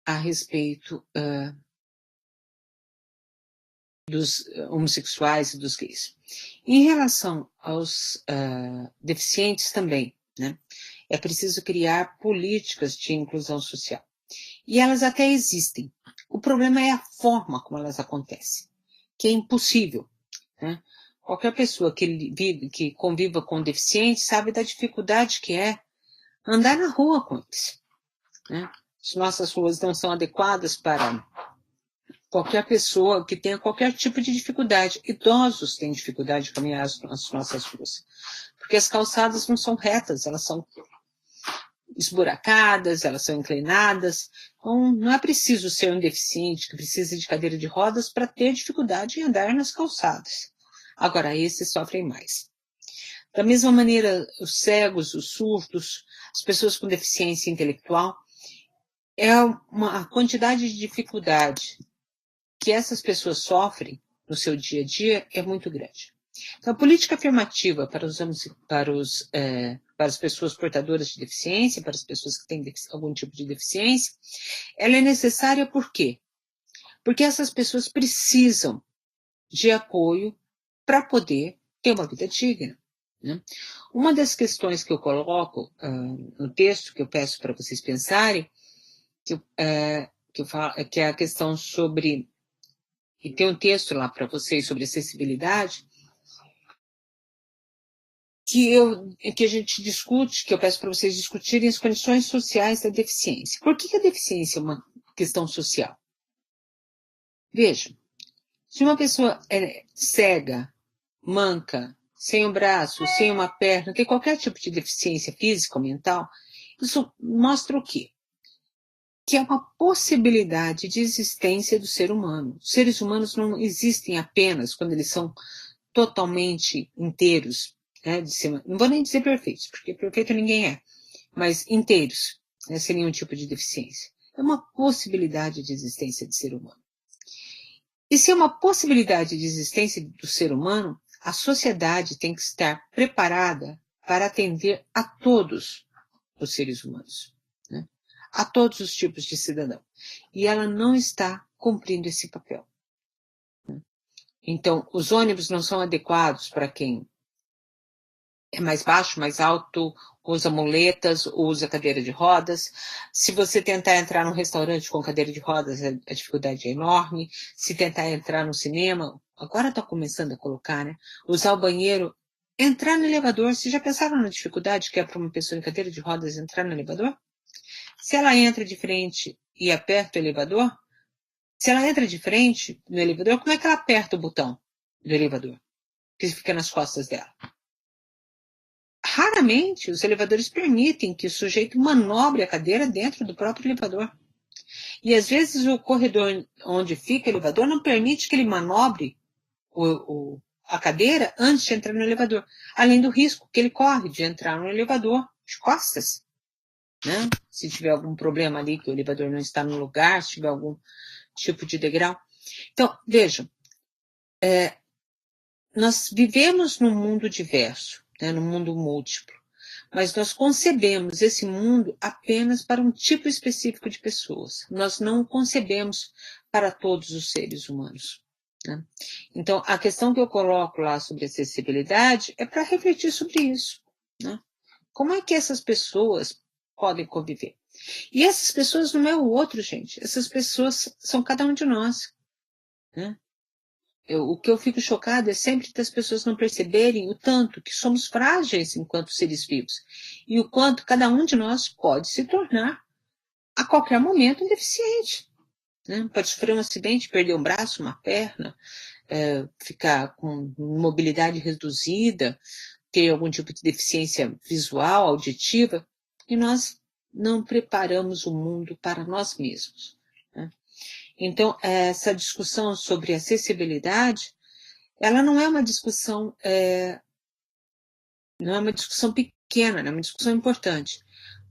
a respeito dos homossexuais e dos gays. Em relação aos deficientes também, né? É preciso criar políticas de inclusão social. E elas até existem. O problema é a forma como elas acontecem, que é impossível, né? Qualquer pessoa que conviva com deficientes sabe da dificuldade que é andar na rua com eles, né? As nossas ruas não são adequadas para qualquer pessoa que tenha qualquer tipo de dificuldade. Idosos têm dificuldade de caminhar nas nossas ruas, porque as calçadas não são retas, elas são esburacadas, elas são inclinadas. Então, não é preciso ser um deficiente que precisa de cadeira de rodas para ter dificuldade em andar nas calçadas. Agora, esses sofrem mais. Da mesma maneira, os cegos, os surdos, as pessoas com deficiência intelectual, é uma quantidade de dificuldade que essas pessoas sofrem no seu dia a dia é muito grande. Então, a política afirmativa para as pessoas portadoras de deficiência, para as pessoas que têm algum tipo de deficiência, ela é necessária por quê? Porque essas pessoas precisam de apoio para poder ter uma vida digna, né? Uma das questões que eu coloco no texto, que eu peço para vocês pensarem, que é a questão sobre... E tem um texto lá para vocês sobre acessibilidade, que a gente discute, que eu peço para vocês discutirem as condições sociais da deficiência. Por que a deficiência é uma questão social? Vejam, se uma pessoa é cega, manca, sem um braço, sem uma perna, tem qualquer tipo de deficiência física ou mental, isso mostra o quê? Que é uma possibilidade de existência do ser humano. Os seres humanos não existem apenas quando eles são totalmente inteiros, né, não vou nem dizer perfeitos, porque perfeito ninguém é, mas inteiros, né, sem nenhum tipo de deficiência. É uma possibilidade de existência do ser humano. E se é uma possibilidade de existência do ser humano, a sociedade tem que estar preparada para atender a todos os seres humanos, né, a todos os tipos de cidadão. E ela não está cumprindo esse papel. Então, os ônibus não são adequados para quem é mais baixo, mais alto, usa muletas, usa cadeira de rodas. Se você tentar entrar num restaurante com cadeira de rodas, a dificuldade é enorme. Se tentar entrar no cinema, agora está começando a colocar, né? Usar o banheiro, entrar no elevador. Vocês já pensaram na dificuldade que é para uma pessoa em cadeira de rodas entrar no elevador? Se ela entra de frente e aperta o elevador, se ela entra de frente no elevador, como é que ela aperta o botão do elevador que fica nas costas dela? Raramente os elevadores permitem que o sujeito manobre a cadeira dentro do próprio elevador. E às vezes o corredor onde fica o elevador não permite que ele manobre a cadeira antes de entrar no elevador. Além do risco que ele corre de entrar no elevador de costas, né? Se tiver algum problema ali, que o elevador não está no lugar, se tiver algum tipo de degrau. Então, vejam, nós vivemos num mundo diverso, né, num mundo múltiplo, mas nós concebemos esse mundo apenas para um tipo específico de pessoas. Nós não o concebemos para todos os seres humanos, né? Então, a questão que eu coloco lá sobre acessibilidade é para refletir sobre isso, né? Como é que essas pessoas podem conviver? E essas pessoas não é o outro, gente. Essas pessoas são cada um de nós, né? O que eu fico chocada é sempre das pessoas não perceberem o tanto que somos frágeis enquanto seres vivos e o quanto cada um de nós pode se tornar, a qualquer momento, um deficiente, né? Pode sofrer um acidente, perder um braço, uma perna, ficar com mobilidade reduzida, ter algum tipo de deficiência visual, auditiva, e nós não preparamos o mundo para nós mesmos, né? Então, essa discussão sobre acessibilidade, ela não é uma discussão, não é uma discussão pequena, é uma discussão importante,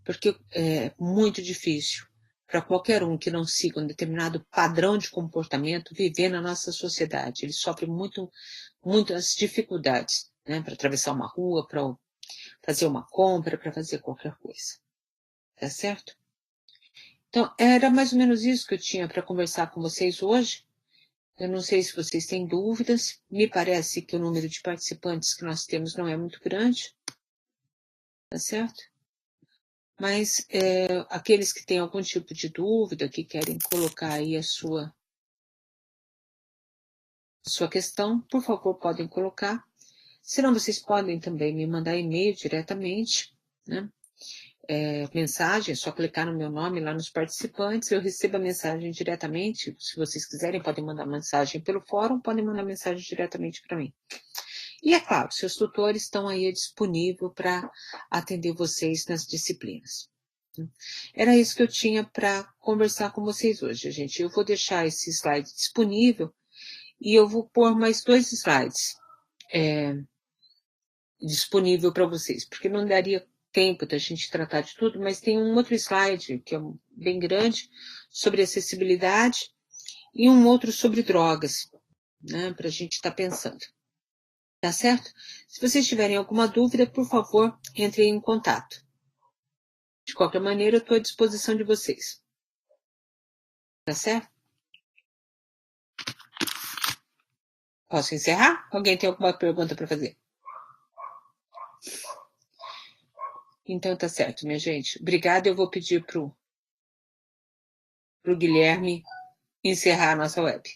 porque é muito difícil para qualquer um que não siga um determinado padrão de comportamento viver na nossa sociedade. Ele sofre muitas dificuldades, né, para atravessar uma rua, para fazer uma compra, para fazer qualquer coisa. Tá certo? Então, era mais ou menos isso que eu tinha para conversar com vocês hoje. Eu não sei se vocês têm dúvidas. Me parece que o número de participantes que nós temos não é muito grande. Tá certo? Mas aqueles que têm algum tipo de dúvida, que querem colocar aí a sua questão, por favor, podem colocar. Senão, vocês podem também me mandar e-mail diretamente, né? Mensagem, é só clicar no meu nome lá nos participantes, eu recebo a mensagem diretamente. Se vocês quiserem, podem mandar mensagem pelo fórum, podem mandar mensagem diretamente para mim. E é claro, seus tutores estão aí disponíveis para atender vocês nas disciplinas. Era isso que eu tinha para conversar com vocês hoje, gente. Eu vou deixar esse slide disponível e eu vou pôr mais 2 slides disponível para vocês, porque não daria tempo da gente tratar de tudo, mas tem um outro slide que é bem grande sobre acessibilidade e um outro sobre drogas, né, para a gente estar pensando. Tá certo? Se vocês tiverem alguma dúvida, por favor, entrem em contato. De qualquer maneira, eu estou à disposição de vocês. Tá certo? Posso encerrar? Alguém tem alguma pergunta para fazer? Então tá certo, minha gente. Obrigada. Eu vou pedir pro Guilherme encerrar a nossa web.